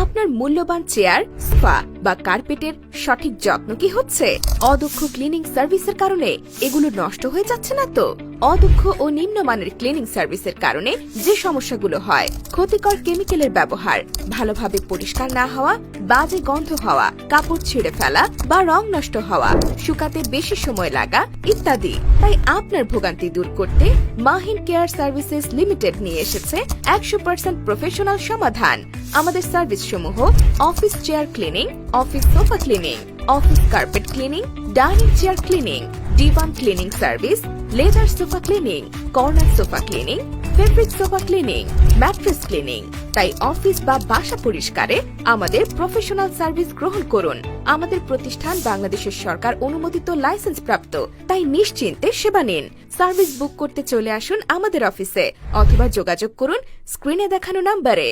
আপনার মূল্যবান chair, sofa বা কার্পেটের সঠিক যত্ন কি হচ্ছে? অদক্ষ ক্লিনিং সার্ভিসের কারণে এগুলো নষ্ট হয়ে যাচ্ছে না তো? অদক্ষ ও নিম্নমানের ক্লিনিং সার্ভিসের কারণে যে সমস্যাগুলো হয়, ক্ষতিকর কেমিক্যালের ব্যবহার, ভালোভাবে পরিষ্কার না হওয়া, বাজে গন্ধ হওয়া, কাপড় ছিঁড়ে ফেলা বা রং নষ্ট হওয়া, শুকাতে বেশি সময় লাগা ইত্যাদি। তাই আপনার ভোগান্তি দূর করতে মাহিন কেয়ার সার্ভিসেস লিমিটেড নিয়ে এসেছে 100% প্রফেশনাল সমাধান। আমাদের সার্ভিস সমূহ office chair cleaning, office sofa cleaning, office carpet cleaning, dining chair cleaning, divan cleaning service, leather sofa cleaning, corner sofa cleaning, fabric sofa cleaning, mattress cleaning. তাই office বা বাসা পরিষ্কারে আমাদের professional service গ্রহণ করুন। আমাদের প্রতিষ্ঠান বাংলাদেশের সরকার অনুমোদিত লাইসেন্স প্রাপ্ত, তাই নিশ্চিন্তে সেবা নিন। সার্ভিস বুক করতে চলে আসুন আমাদের অফিসে অথবা যোগাযোগ করুন স্ক্রিনে দেখানো নাম্বারে।